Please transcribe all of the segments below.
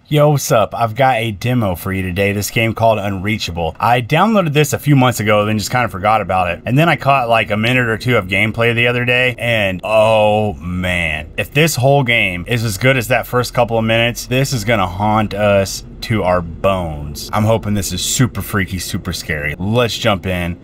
Yo, what's up? I've got a demo for you today. This game called Unreachable. I downloaded this a few months ago, then just kind of forgot about it. And then I caught like a minute or two of gameplay the other day, and oh man. If this whole game is as good as that first couple of minutes, this is gonna haunt us to our bones. I'm hoping this is super freaky, super scary. Let's jump in.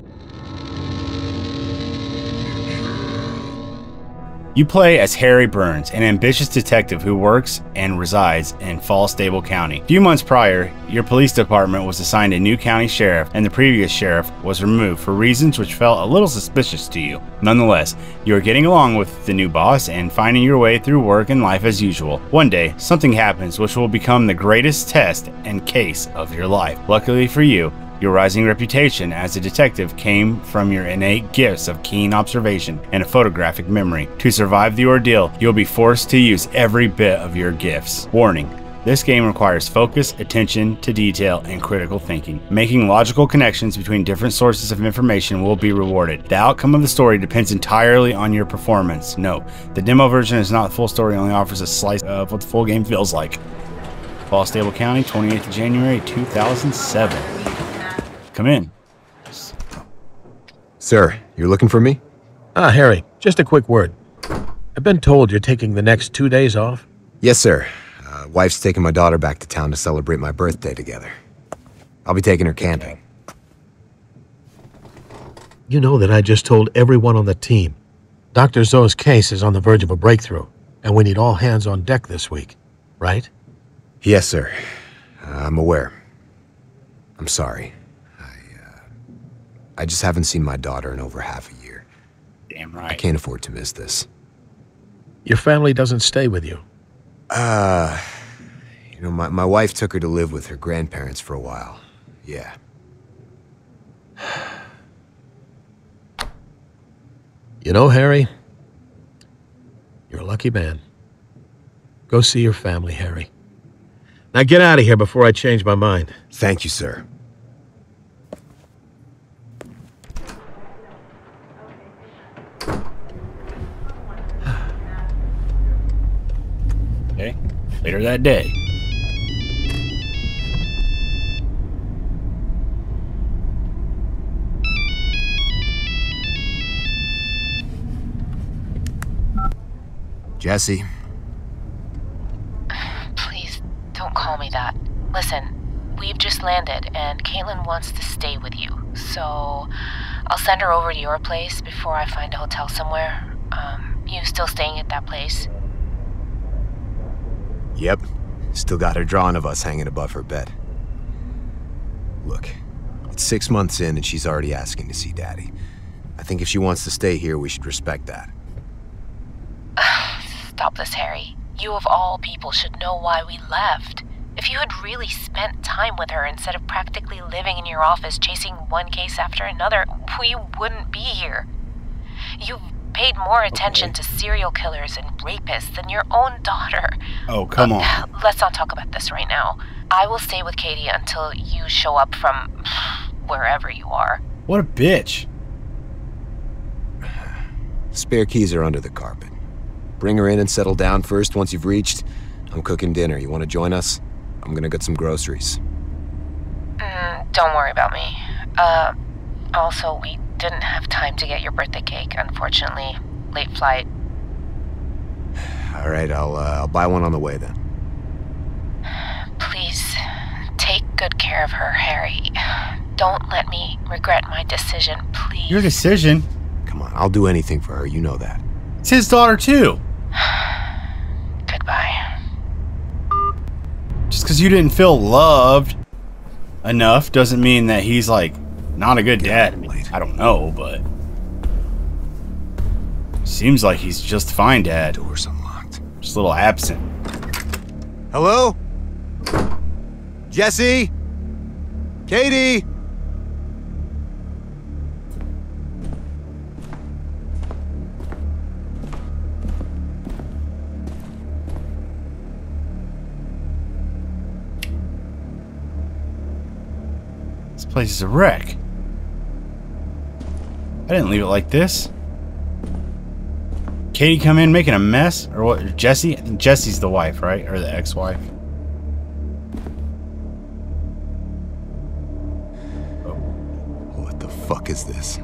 You play as Harry Burns, an ambitious detective who works and resides in Fall Stable County. A few months prior, your police department was assigned a new county sheriff, and the previous sheriff was removed for reasons which felt a little suspicious to you. Nonetheless, you are getting along with the new boss and finding your way through work and life as usual. One day, something happens which will become the greatest test and case of your life. Luckily for you, your rising reputation as a detective came from your innate gifts of keen observation and a photographic memory. To survive the ordeal, you'll be forced to use every bit of your gifts. Warning: this game requires focus, attention to detail, and critical thinking. Making logical connections between different sources of information will be rewarded. The outcome of the story depends entirely on your performance. Note: the demo version is not the full story, only offers a slice of what the full game feels like. Fall Stable County, 28th of January, 2007. Come in. Sir, you're looking for me? Harry, just a quick word. I've been told you're taking the next 2 days off. Yes, sir. Wife's taking my daughter back to town to celebrate my birthday together. I'll be taking her camping. You know that I just told everyone on the team. Dr. Zoe's case is on the verge of a breakthrough, and we need all hands on deck this week, right? Yes, sir. I'm aware. I'm sorry. I just haven't seen my daughter in over half a year. Damn right. I can't afford to miss this. Your family doesn't stay with you. You know, my wife took her to live with her grandparents for a while. Yeah. You know, Harry, you're a lucky man. Go see your family, Harry. Now get out of here before I change my mind. Thank you, sir. Okay. Later that day. Jesse. Please, don't call me that. Listen, we've just landed, and Caitlin wants to stay with you, so I'll send her over to your place before I find a hotel somewhere. You still staying at that place? Yep. Still got her drawing of us hanging above her bed. Look, it's 6 months in and she's already asking to see Daddy. I think if she wants to stay here, we should respect that. Stop this, Harry. You of all people should know why we left. If you had really spent time with her instead of practically living in your office chasing one case after another, we wouldn't be here. You've paid more attention to serial killers and rapists than your own daughter. Oh, come on. Let's not talk about this right now. I will stay with Katie until you show up from wherever you are. What a bitch. Spare keys are under the carpet. Bring her in and settle down first once you've reached. I'm cooking dinner. You want to join us? I'm gonna get some groceries. Don't worry about me. Also, we didn't have time to get your birthday cake, unfortunately. Late flight. All right, I'll buy one on the way then. Please, take good care of her, Harry. Don't let me regret my decision, please. Your decision? Come on, I'll do anything for her, you know that. It's his daughter too. Goodbye. Just because you didn't feel loved enough doesn't mean that he's like not a good dad. I mean, I don't know, but seems like he's just fine dad. Door's unlocked. Just a little absent. Hello? Jesse? Katie? This place is a wreck. I didn't leave it like this. Katie come in making a mess? Or what? Jesse? I think Jesse's the wife, right? Or the ex-wife. fuck is this?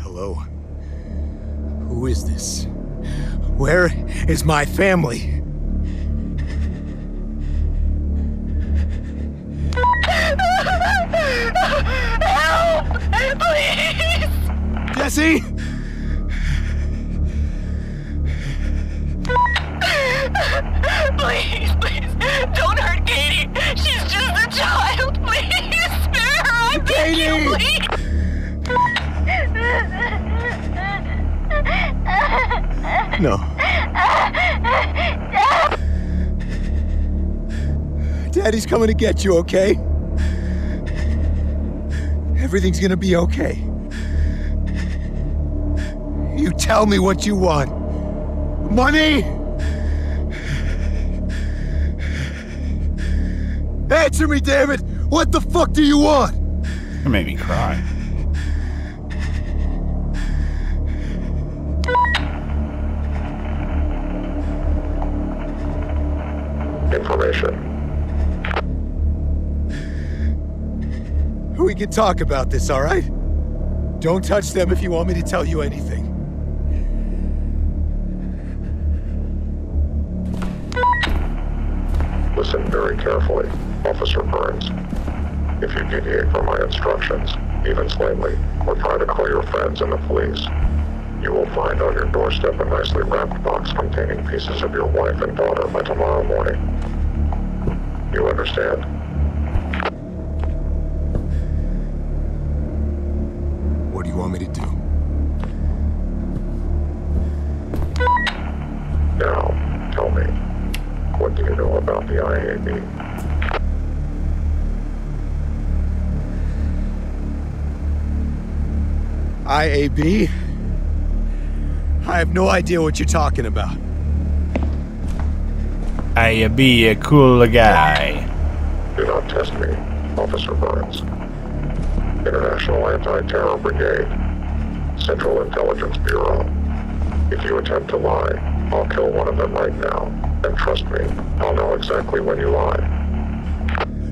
Hello? Who is this? Where is my family? Help! Please! Jesse? Please, please, don't hurt Katie. She's just a child. Please, spare her. I beg you, please. No. Daddy's coming to get you, okay? Everything's gonna be okay. You tell me what you want. Money? Answer me, damn it! What the fuck do you want? It made me cry. Information. We can talk about this, all right? Don't touch them if you want me to tell you anything. Listen very carefully, Officer Burns. If you deviate from my instructions, even slightly, or try to call your friends and the police, you will find on your doorstep a nicely wrapped box containing pieces of your wife and daughter by tomorrow morning. You understand? What do you want me to do? Now, tell me, what do you know about the IAB? IAB? I have no idea what you're talking about. I be a cool guy. Do not test me, Officer Burns. International Anti-Terror Brigade, Central Intelligence Bureau. If you attempt to lie, I'll kill one of them right now. And trust me, I'll know exactly when you lie.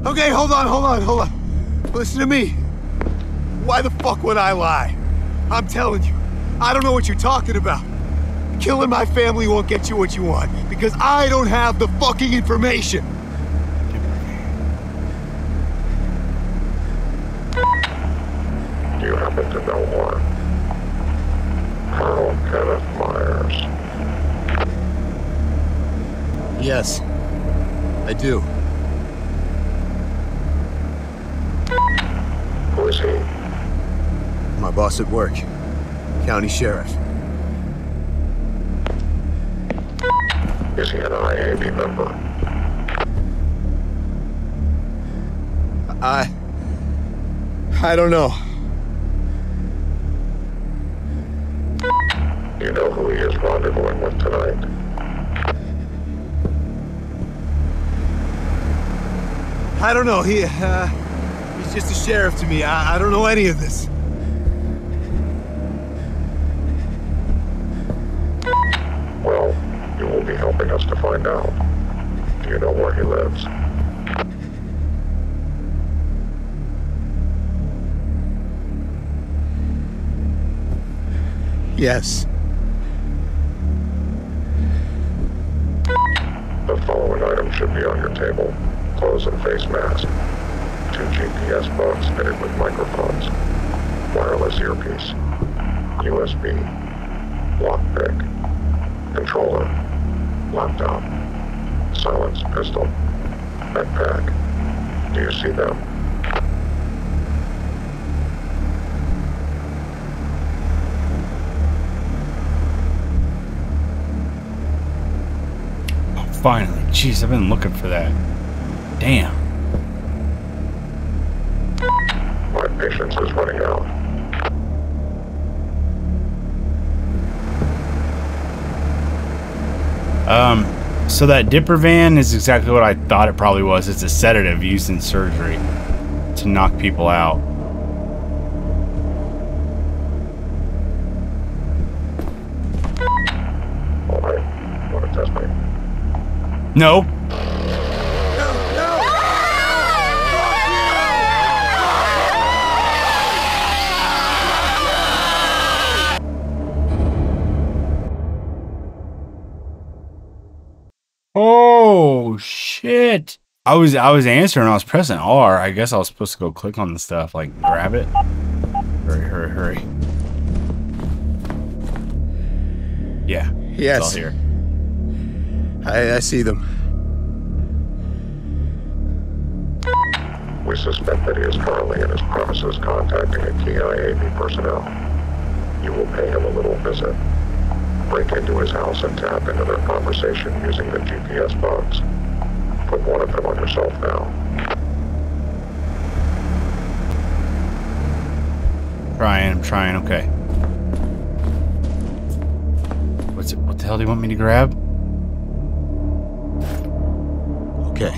Okay, hold on. Listen to me. Why the fuck would I lie? I'm telling you, I don't know what you're talking about. Killing my family won't get you what you want, because I don't have the fucking information. Do you happen to know more? Colonel Kenneth Myers. Yes, I do. Who is he? My boss at work, county sheriff. Is he an IAB member? I don't know. Do you know who he is rendezvousing with tonight? I don't know. He's just a sheriff to me. I don't know any of this. Well, you will be helping us to find out. Do you know where he lives? Yes. The following items should be on your table. Clothes and face mask. 2 GPS bugs fitted with microphones. Wireless earpiece. USB. Lockpick. Controller. Laptop. Silenced pistol. Backpack. Do you see them? Finally. Jeez, I've been looking for that. Damn. My patience is running out. So that dipper van is exactly what I thought it probably was. It's a sedative used in surgery to knock people out. Alright, want to test me? No. No! Oh shit! I was answering. I was pressing R. I guess I was supposed to go click on the stuff, like grab it. Hurry! Yeah. Yes. It's all here. I see them. We suspect that he is currently in his premises contacting a key IAB personnel. You will pay him a little visit. Break into his house and tap into their conversation using the GPS bugs. Put one of them on yourself now. I'm trying, okay. What the hell do you want me to grab? Okay.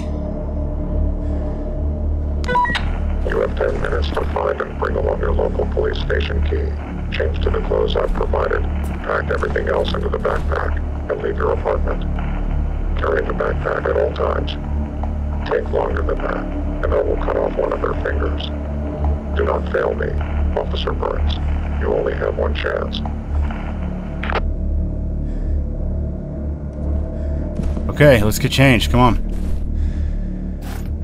You have 10 minutes to find and bring along your local police station key. Change to the clothes I've provided. Pack everything else into the backpack and leave your apartment. Carry the backpack at all times. Take longer than that, and I will cut off one of their fingers. Do not fail me, Officer Burns. You only have one chance. Okay, let's get changed. Come on.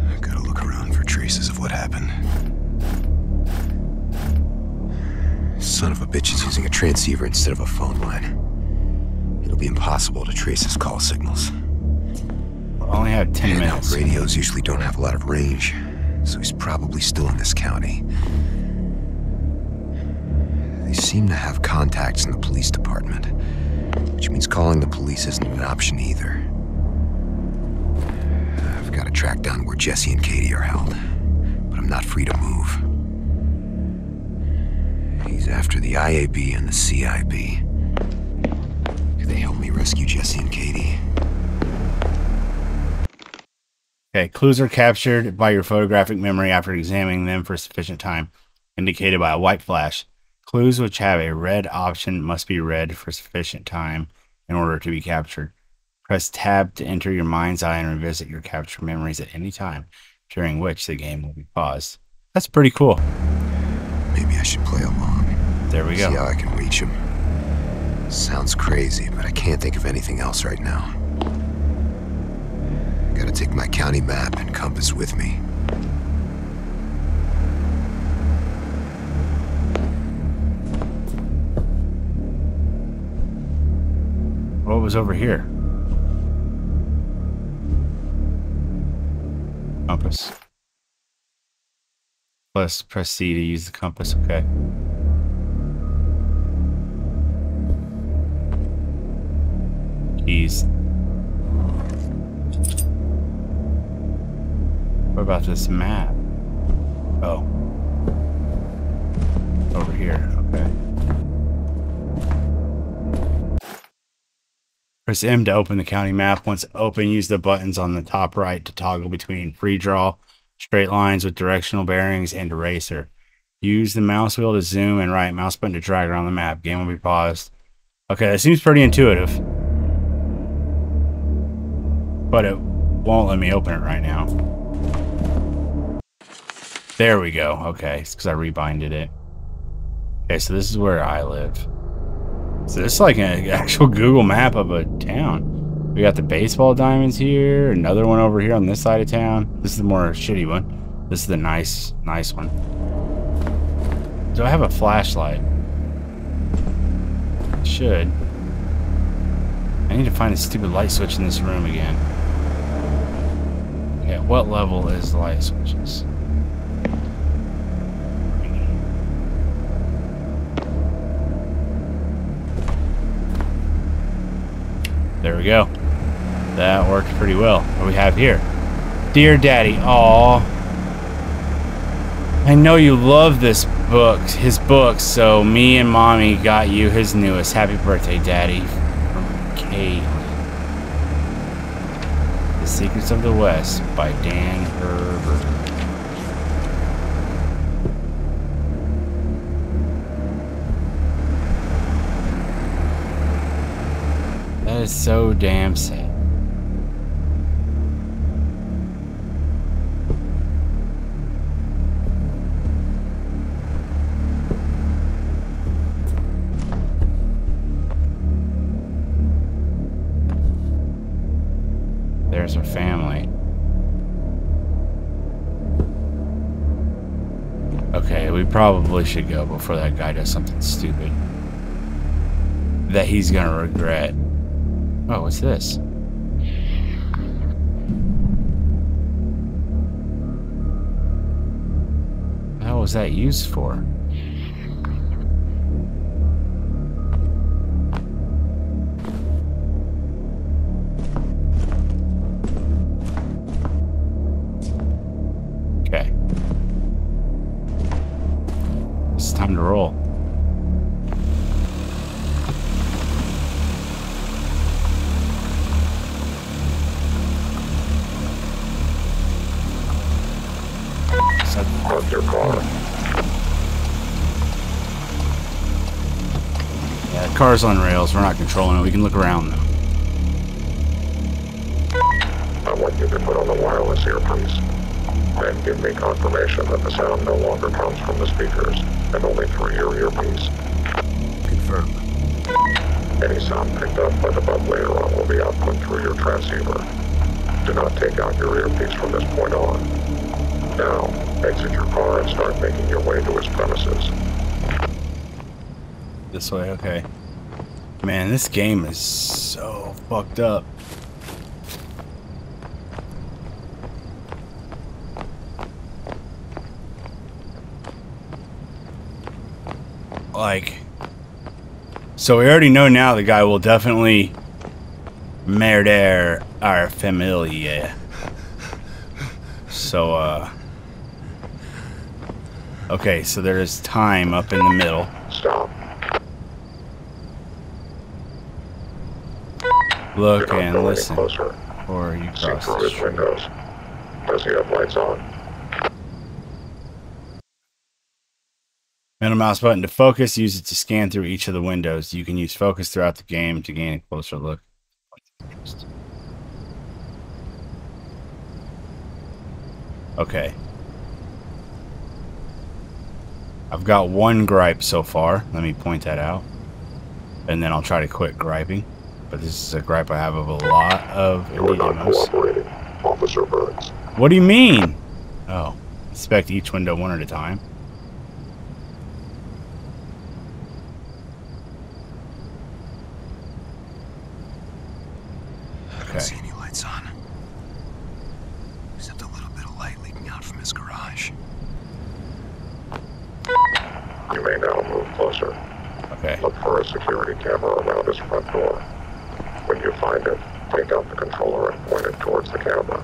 I gotta look around for traces of what happened. Son of a bitch is using a transceiver instead of a phone line. It'll be impossible to trace his call signals. I only have 10 minutes. Radios usually don't have a lot of range, so he's probably still in this county. They seem to have contacts in the police department, which means calling the police isn't an option either. I've got to track down where Jesse and Katie are held, but I'm not free to move. He's after the IAB and the CIB. Could they help me rescue Jesse and Katie? Okay, clues are captured by your photographic memory after examining them for sufficient time, indicated by a white flash. Clues which have a red option must be read for sufficient time in order to be captured. Press tab to enter your mind's eye and revisit your captured memories at any time, during which the game will be paused. That's pretty cool. Maybe I should play along. There we go. See how I can reach him. Sounds crazy, but I can't think of anything else right now. Gotta take my county map and compass with me. What was over here? Compass. Press C to use the compass, okay. Keys. What about this map? Oh. Over here, okay. Press M to open the county map. Once open, use the buttons on the top right to toggle between free draw, straight lines with directional bearings, and eraser. Use the mouse wheel to zoom and right mouse button to drag around the map. Game will be paused. Okay, that seems pretty intuitive. But it won't let me open it right now. There we go. Okay, it's because I rebinded it. Okay, so this is where I live. So this is like an actual Google map of a town. We got the baseball diamonds here. Another one over here on this side of town. This is the more shitty one. This is the nice one. Do I have a flashlight? Should. I need to find the stupid light switch in this room again. Okay, what level is the light switches? There we go. That worked pretty well. What do we have here? Dear Daddy. Aww. I know you love this book, his books, so me and Mommy got you his newest. Happy birthday, Daddy. From Kay. The Secrets of the West by Dan Herbert. That is so damn sad. There's her family. Okay, we probably should go before that guy does something stupid that he's gonna regret. Oh, what's this? What the hell was that used for? Okay. It's time to roll. Park your car. Yeah, the car's on rails. We're not controlling it. We can look around though. I want you to put on the wireless earpiece. And give me confirmation that the sound no longer comes from the speakers and only through your earpiece. Confirm. Any sound picked up by the bug later on will be output through your transceiver. Do not take out your earpiece from this point on. Now, exit your car and start making your way to its premises. This way, okay. Man, this game is so fucked up. Like, so we already know now the guy will definitely murder our familia. So, okay, so there is time up in the middle. Stop. Look Do not and go any listen closer. before you See cross through the his street. windows. Does he have lights on? Middle mouse button to focus. Use it to scan through each of the windows. You can use focus throughout the game to gain a closer look. Okay. I've got one gripe so far. Let me point that out. And then I'll try to quit griping. But this is a gripe I have of a lot of You are indie not demos. cooperating, Officer Burns. What do you mean? Oh. Inspect each window one at a time. I don't see any lights on. Except a little bit of light leaking out from his garage. You may now move closer. Okay. Look for a security camera around his front door. When you find it, take out the controller and point it towards the camera.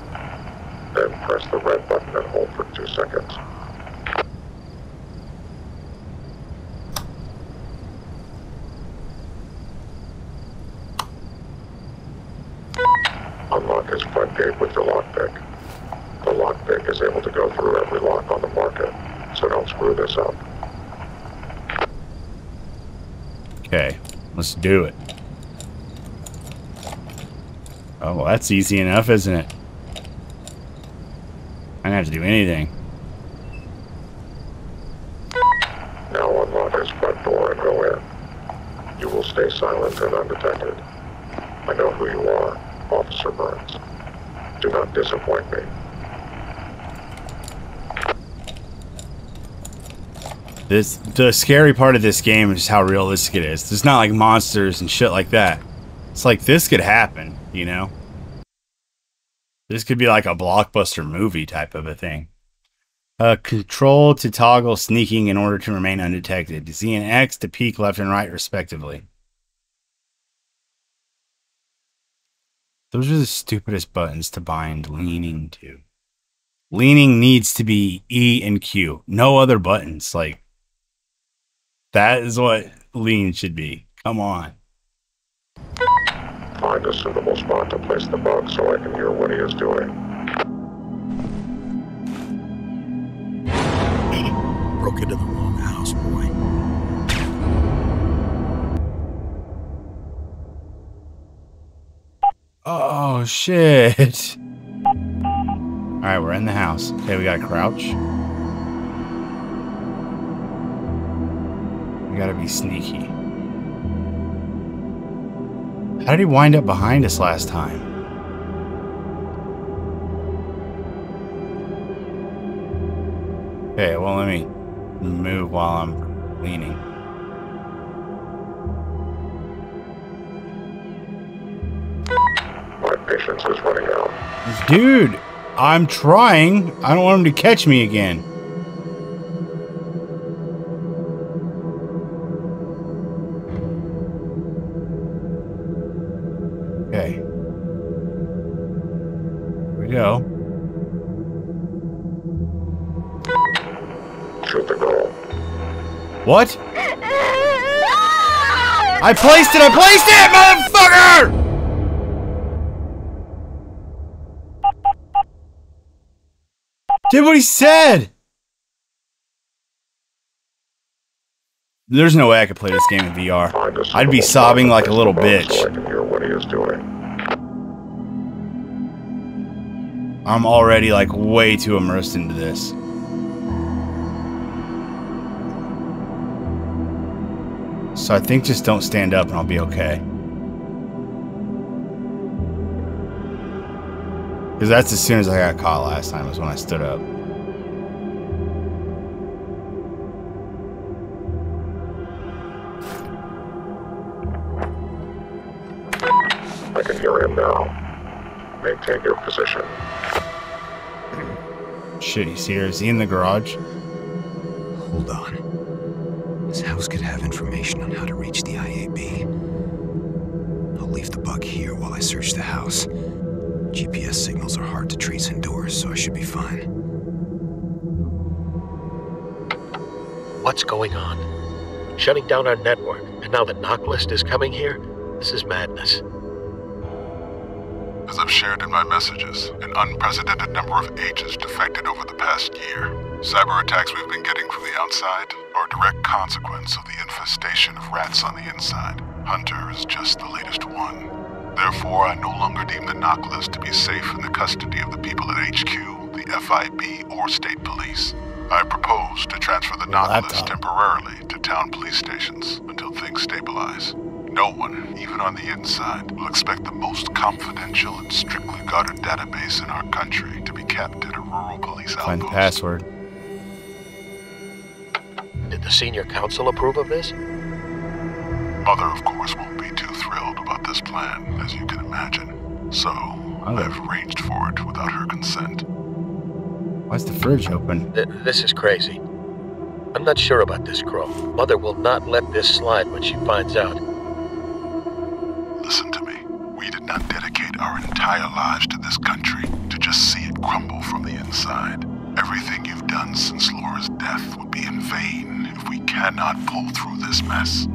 Then press the red button and hold for 2 seconds. Unlock his front gate with your lockpick. The lockpick is able to go through every lock on the market, so don't screw this up. Okay. Let's do it. Oh, well, that's easy enough, isn't it? I don't have to do anything. Now unlock his front door and go in. You will stay silent and undetected. I know who you are, Officer Burns. Do not disappoint me. The scary part of this game is how realistic it is. It's not like monsters and shit like that. It's like this could happen, you know? This could be like a blockbuster movie type of a thing. Control to toggle sneaking in order to remain undetected. Z and X to peek left and right respectively. Those are the stupidest buttons to bind leaning to. Leaning needs to be E and Q. No other buttons. Like, that is what lean should be. Come on. Find a suitable spot to place the bug so I can hear what he is doing. Broke into the wrong house, boy. Oh, shit. Alright, we're in the house. Okay, we gotta crouch. We gotta be sneaky. How did he wind up behind us last time? Okay, well, let me move while I'm leaning. My patience is running out. Dude, I'm trying. I don't want him to catch me again. Okay. Here we go. Shoot the girl. What? I placed it! I placed it, motherfucker! Did what he said! There's no way I could play this game in VR. I'd be sobbing like a little bitch. So I can hear what he is doing. I'm already like way too immersed into this. So I think just don't stand up and I'll be okay. Because that's as soon as I got caught last time, was when I stood up. I can hear him now. Maintain your position. Shit, he's here. Is he in the garage? Hold on. This house could have information on how to reach the IAB. I'll leave the bug here while I search the house. GPS signals are hard to trace indoors, so I should be fine. What's going on? Shutting down our network, and now the knock list is coming here? This is madness. As I've shared in my messages, an unprecedented number of agents defected over the past year. Cyber attacks we've been getting from the outside are a direct consequence of the infestation of rats on the inside. Hunter is just the latest one. Therefore, I no longer deem the knock list to be safe in the custody of the people at HQ, the FIB, or state police. I propose to transfer the knock list temporarily to town police stations until things stabilize. No one, even on the inside, will expect the most confidential and strictly guarded database in our country to be kept at a rural police outpost. Find the password. Did the senior council approve of this? Mother, of course, won't be too thrilled about this plan, as you can imagine. So, I've arranged for it without her consent. Why's the fridge open? This is crazy. I'm not sure about this, Crow. Mother will not let this slide when she finds out. Listen to me. We did not dedicate our entire lives to this country to just see it crumble from the inside. Everything you've done since Laura's death would be in vain if we cannot pull through this mess.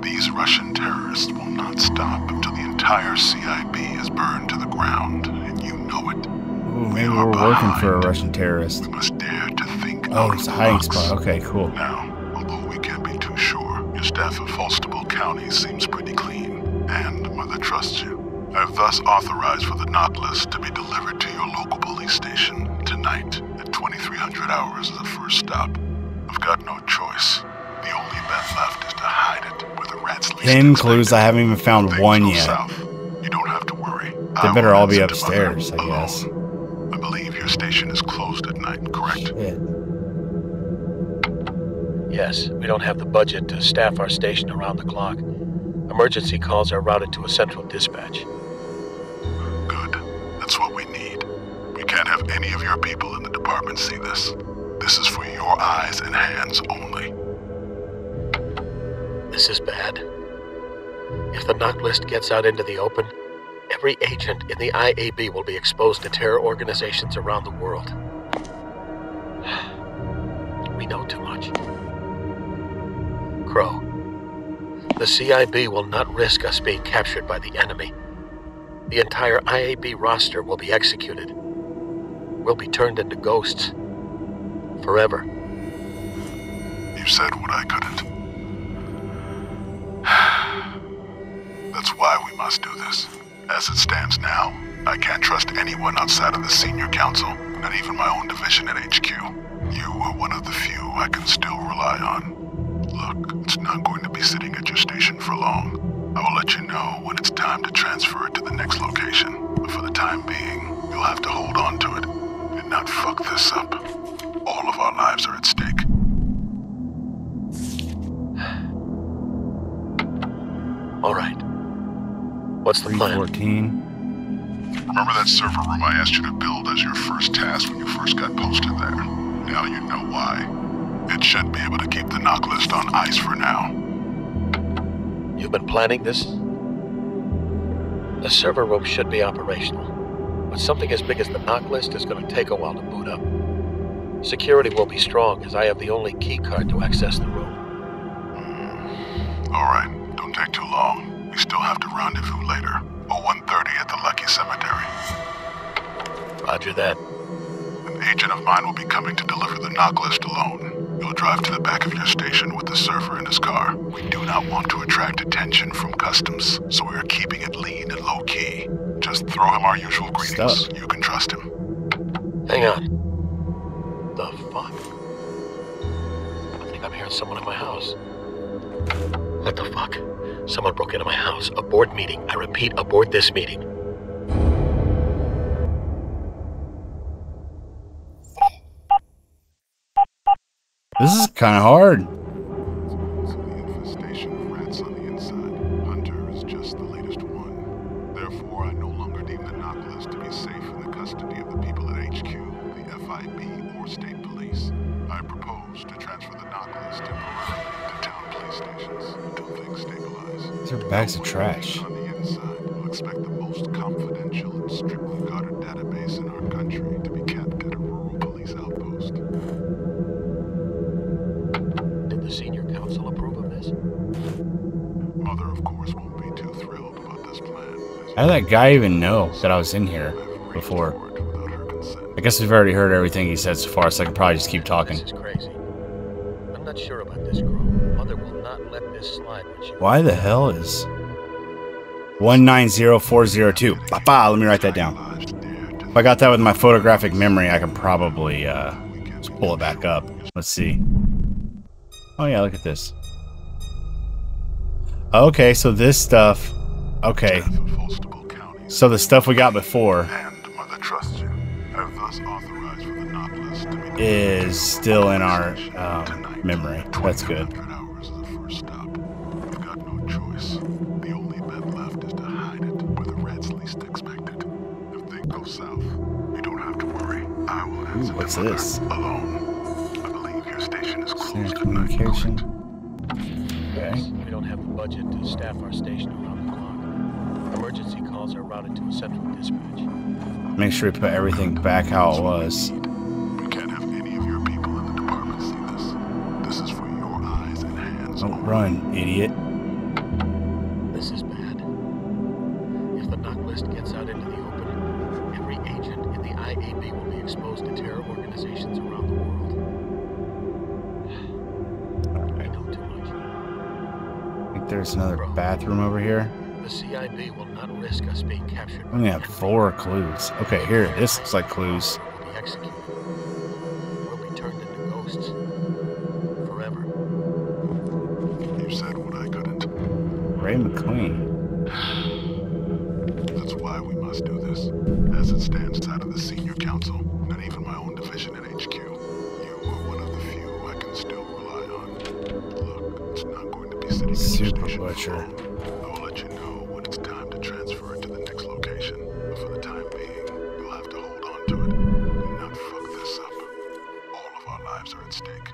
These Russian terrorists will not stop until the entire CIB is burned to the ground, and you know it. Ooh, maybe we're working for a Russian terrorist. We must dare to think Oh, out it's of a the hiding box. spot. Okay, cool. Now, although we can't be too sure, your staff of Falstable County seems pretty clean, and Mother trusts you. I have thus authorized for the knock list to be delivered to your local police station tonight at 2300 hours as a first stop. I've got no choice. The only bet left is to hide it where the rats least Pin expect clues, it. I haven't even found Things one go yet. south. You don't have to worry. They better all be upstairs, I guess. I believe your station is closed at night, correct? Shit. Yes, we don't have the budget to staff our station around the clock. Emergency calls are routed to a central dispatch. Good. That's what we need. We can't have any of your people in the department see this. This is for your eyes and hands only. This is bad. If the knock list gets out into the open, every agent in the IAB will be exposed to terror organizations around the world. We know too much. Crow, the CIB will not risk us being captured by the enemy. The entire IAB roster will be executed. We'll be turned into ghosts. Forever. You said what I couldn't. That's why we must do this. As it stands now, I can't trust anyone outside of the senior council, not even my own division at HQ. You are one of the few I can still rely on. Look, it's not going to be sitting at your station for long. I will let you know when it's time to transfer it to the next location. For the time being, you'll have to hold on to it and not fuck this up. All of our our lives are at stake. All right. What's the plan? 14. Remember that server room I asked you to build as your first task when you first got posted there? Now you know why. It should be able to keep the knock list on ice for now. You've been planning this? The server room should be operational, but something as big as the knock list is going to take a while to boot up. Security will be strong, as I have the only key card to access the room. Alright, don't take too long. We still have to rendezvous later. 01:30 at the Lucky Cemetery. Roger that. An agent of mine will be coming to deliver the knock list alone. He'll drive to the back of your station with the server in his car. We do not want to attract attention from customs, so we are keeping it lean and low-key. Just throw him our usual greetings. Stuff. You can trust him. Hang on. The fuck? I think I'm hearing someone in my house. What the fuck? Someone broke into my house. A board meeting. I repeat, aboard this meeting. This is kind of hard. The infestation of rats on the inside. Hunter is just the latest one. Therefore, I no longer deem the knock list to be safe in the custody of the people at HQ, the FIB, or state police. I propose to transfer the knock list temporarily to town police stations until things stabilize. These are bags of trash. On the inside, we'll expect the most confidential and strictly guarded database in our country to be kept at a rural police outpost. Did the senior council approve of this? Mother, of course, won't be too thrilled about this plan. How did that guy even know that I was in here before? Without her consent. I guess we've already heard everything he said so far, so I can probably just keep talking. This is crazy. I'm not sure about this girl. Mother will not let this slide when she... Why the hell is 190402? Papa, let me write that down. If I got that with my photographic memory, I can probably just pull it back up. Let's see. Oh yeah, look at this. Okay, so this stuff. Okay. So the stuff we got before is still in our memory. That's good. Ooh, what's this? Communication. Okay. We don't have the budget to staff our station around the clock. Emergency calls are routed to a central dispatch. Make sure we put everything back how it was. We can't have any of your people in the department see this. This is for your eyes and hands. Don't run, idiot. This is bad. If the knock list gets out into the open, every agent in the IAB will be exposed to terror organizations around the world. I know too much. I think there's another bathroom over here. The CIB will not risk us being captured. We only have 4 clues. Okay, here. This looks like clues. We'll be executed. We'll be turned into ghosts. Forever. You said what I couldn't. Ray McLean. That's why we must do this. As it stands out of the senior council, not even my own division at HQ. You are one of the few I can still rely on. Look, it's not going to be sitting in your Super station Butcher. alone. I will let you know when it's time to transfer it to the next location. But for the time being, you'll have to hold on to it. Do not fuck this up. All of our lives are at stake.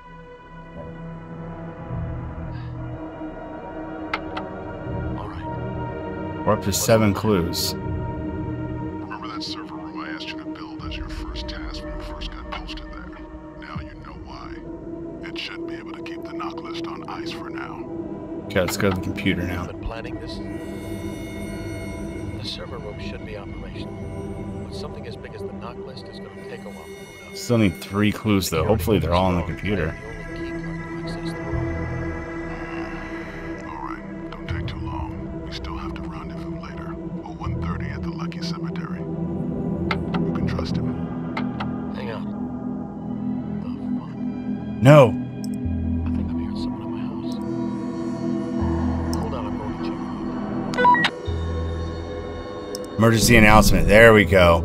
All right. We're up to 7 clues. Remember that server room I asked you to build as your first task when you first got posted there? Now you know why. It should be able to keep the knock list on ice for now. Okay, let's go to the computer now. Been planning this. The server room should be operational, but something as big as the knock list is going to take a while to boot up. Still need 3 clues though. Hopefully they're all on the computer. The only key card to access the room. Alright, don't take too long. We still have to rendezvous later. 01:30 at the Lucky Cemetery. You can trust him. Hang on. The fuck? No. I think I'm hearing someone in my house. Hold on, I'm going to check. Emergency announcement. There we go.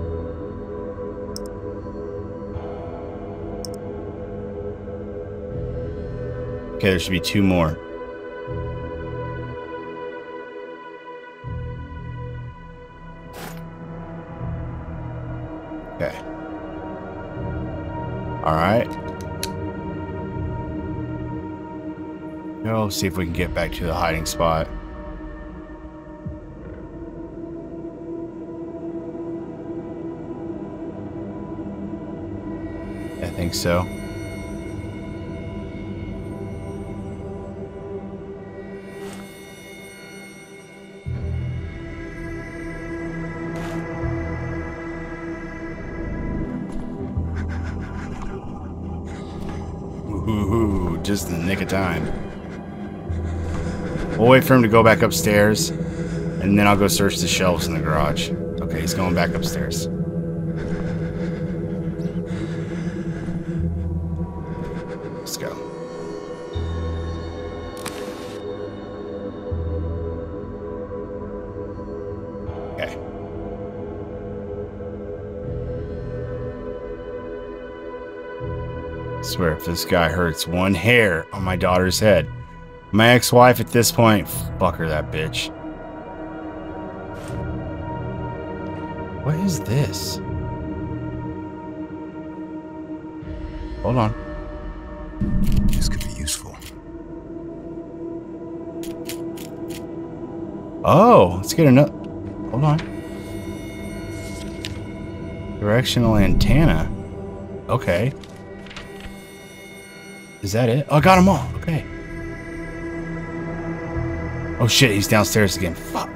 Okay, there should be 2 more. Okay. Alright. Go see if we can get back to the hiding spot. I think so. Ooh, just in the nick of time. We'll wait for him to go back upstairs, and then I'll go search the shelves in the garage. Okay, he's going back upstairs. Let's go. Okay. I swear, if this guy hurts one hair on my daughter's head, my ex-wife at this point, fuck her, that bitch. What is this? Hold on. This could be useful. Oh, let's get another. Hold on. Directional antenna. Okay. Is that it? Oh, I got them all. Okay. Oh shit, he's downstairs again. Fuck.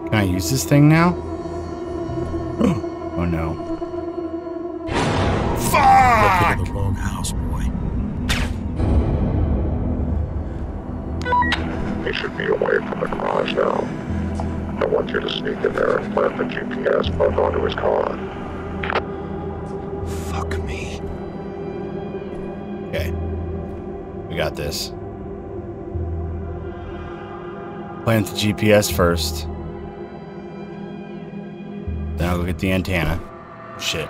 Can I use this thing now? Oh no. Fuck! Look in the wrong house, boy. He should be away from the garage now. I want you to sneak in there and plant the GPS bug onto his car. Fuck me. Okay. We got this. Plant the GPS first. Then I'll go get the antenna. Shit.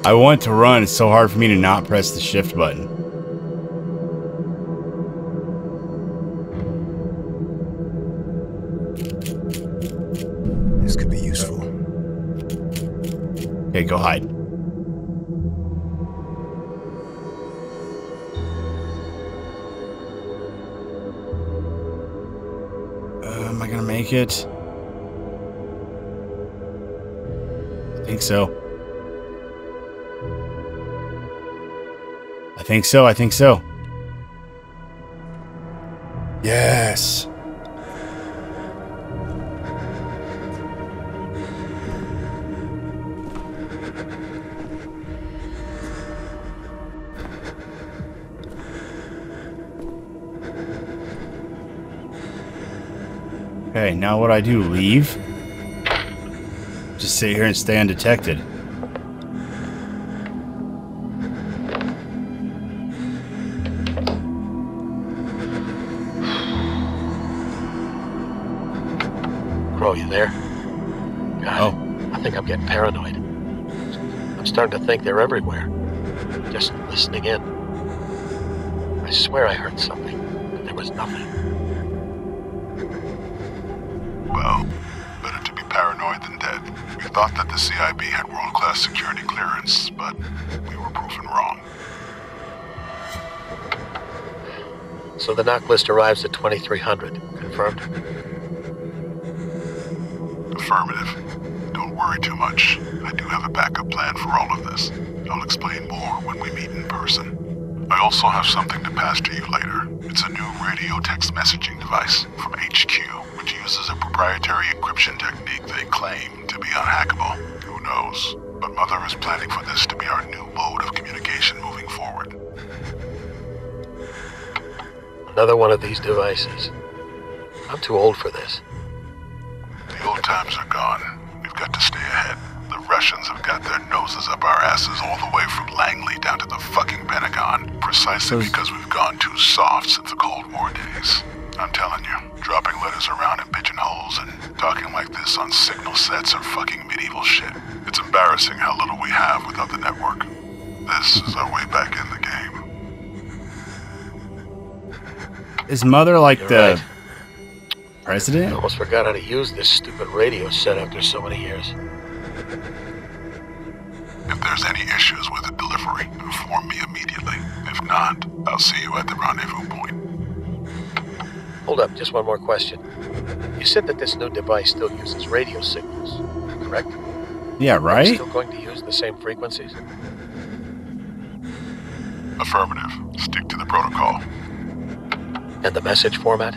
I want to run. It's so hard for me to not press the shift button. This could be useful. Okay, go hide. Am I gonna make it? I think so. I think so, I think so. Yes. Okay, now what do I do? Leave? Just sit here and stay undetected. Crow, you there? God, Oh. I think I'm getting paranoid. I'm starting to think they're everywhere. Just listening in. I swear I heard something, but there was nothing. Well, better to be paranoid than dead. We thought that the CIB had world-class security clearance, but we were proven wrong. So the knock list arrives at 2300. Confirmed? Affirmative. Don't worry too much. I do have a backup plan for all of this. I'll explain more when we meet in person. I also have something to pass to you later. It's a new radio text messaging device from HQ, which uses a proprietary encryption technique they claim to be unhackable. Who knows? But Mother is planning for this to be our new mode of communication moving forward. Another one of these devices. I'm too old for this. The old times are gone. We've got to stay ahead. The Russians have got their noses up our asses all the way from Langley down to the fucking Pentagon, precisely because we've gone too soft since the Cold War days. I'm telling you, dropping letters around in pigeonholes and talking like this on signal sets are fucking medieval shit. It's embarrassing how little we have without the network. This is our way back in the game. Is Mother like You're the right. president? I almost forgot how to use this stupid radio set after so many years. If there's any issues with the delivery, inform me immediately. If not, I'll see you at the rendezvous point. Hold up, just one more question. You said that this new device still uses radio signals, correct? Yeah, Are we right? still going to use the same frequencies? Affirmative. Stick to the protocol. And the message format?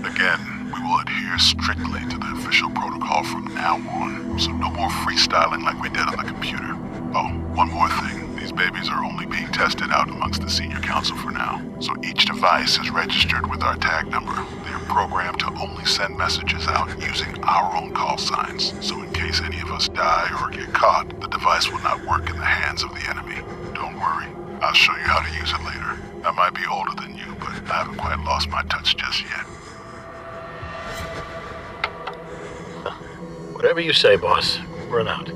Again, we will adhere strictly to the official protocol from now on, so no more freestyling like we did on the computer. Oh, one more thing. These babies are only being tested out amongst the senior council for now, so each device is registered with our tag number. They are programmed to only send messages out using our own call signs, so in case any of us die or get caught, the device will not work in the hands of the enemy. Don't worry, I'll show you how to use it later. I might be older than you, but I haven't quite lost my touch just yet. Whatever you say, boss. Over and out.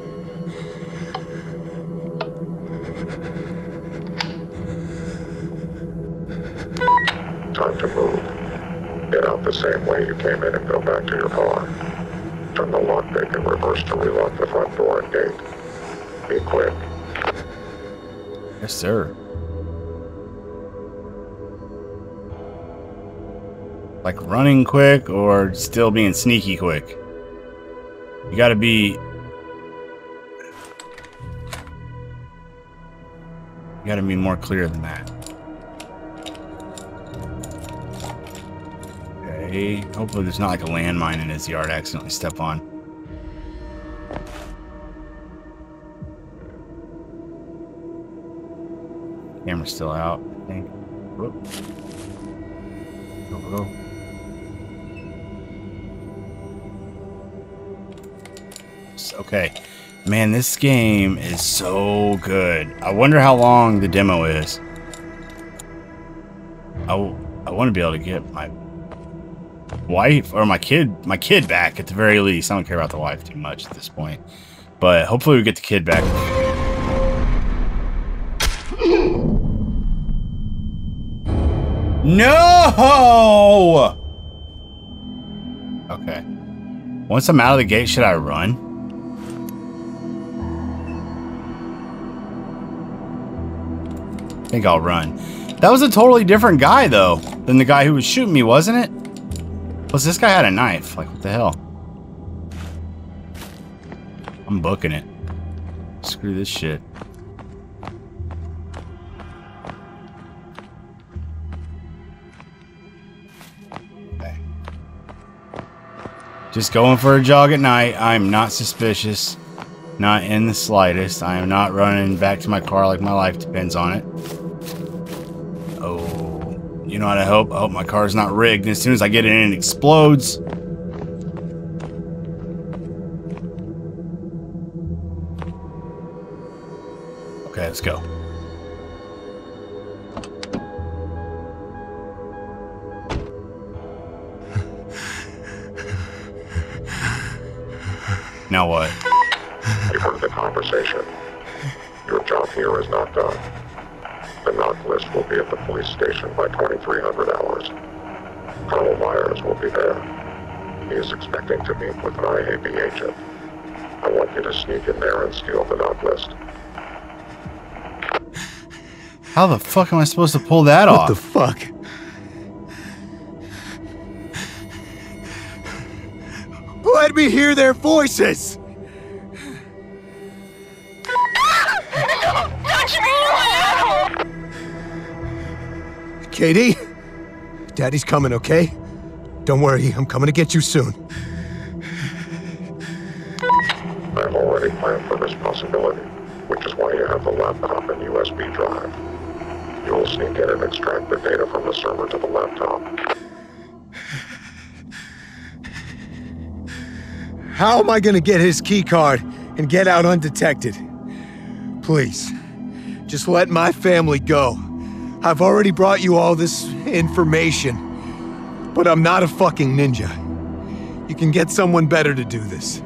Time to move. Get out the same way you came in and go back to your car. Turn the lockpick in reverse to relock the front door and gate. Be quick. Yes, sir. Like running quick or still being sneaky quick? You gotta be... You gotta be more clear than that. Okay. Hopefully there's not like a landmine in his yard I accidentally step on. Camera's still out, I think. Whoop. Go. Okay. Man, this game is so good. I wonder how long the demo is. I want to be able to get my wife or my kid back at the very least. I don't care about the wife too much at this point. But hopefully we get the kid back. No! Okay. Once I'm out of the gate, should I run? I think I'll run. That was a totally different guy, though, than the guy who was shooting me, wasn't it? Plus, this guy had a knife. Like, what the hell? I'm booking it. Screw this shit. Okay. Just going for a jog at night. I'm not suspicious. Not in the slightest. I am not running back to my car like my life depends on it. Oh, you know what I hope? I hope my car's not rigged. And as soon as I get in, it explodes. Okay, let's go. Now what? You heard the conversation. Your job here is not done. The knock list will be at the police station by 2300 hours. Colonel Myers will be there. He is expecting to meet with an IAB agent. I want you to sneak in there and steal the knock list. How the fuck am I supposed to pull that off? What the fuck? Let me hear their voices! Katie? Daddy's coming, okay? Don't worry, I'm coming to get you soon. I've already planned for this possibility, which is why you have the laptop and USB drive. You will sneak in and extract the data from the server to the laptop. How am I gonna get his keycard and get out undetected? Please, just let my family go. I've already brought you all this information, but I'm not a fucking ninja. You can get someone better to do this.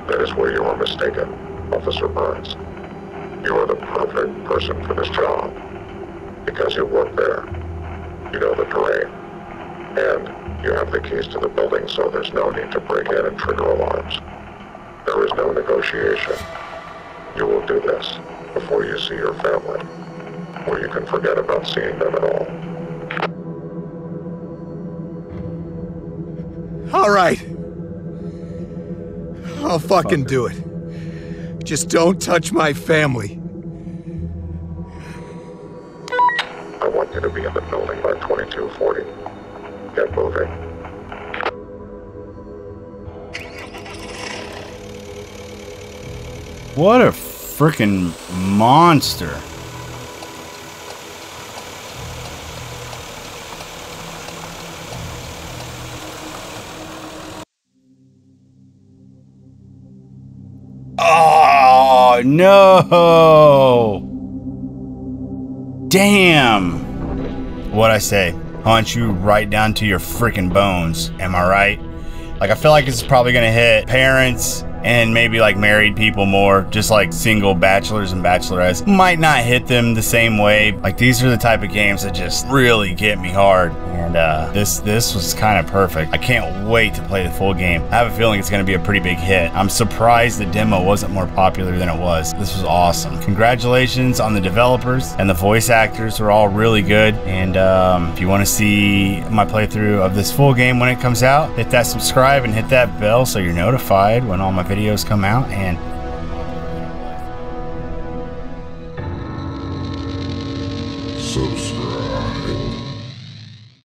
That is where you are mistaken, Officer Burns. You are the perfect person for this job. Because you work there. You know the terrain. And you have the keys to the building, so there's no need to break in and trigger alarms. There is no negotiation. You will do this before you see your family, or you can forget about seeing them at all. All right. I'll fucking do it. Just don't touch my family. I want you to be in the building by 2240. Get moving. What a freaking monster. Oh, no. Damn. What'd I say? Hunt you right down to your freaking bones. Am I right? Like, I feel like it's probably gonna hit parents and maybe like married people more, just like single bachelors and bachelorettes. Might not hit them the same way. Like, these are the type of games that just really get me hard. And this was kind of perfect. I can't wait to play the full game. I have a feeling it's gonna be a pretty big hit. I'm surprised the demo wasn't more popular than it was. This was awesome. Congratulations on the developers, and the voice actors were all really good. And if you want to see my playthrough of this full game when it comes out, hit that subscribe and hit that bell so you're notified when all my videos come out. And Subscribe.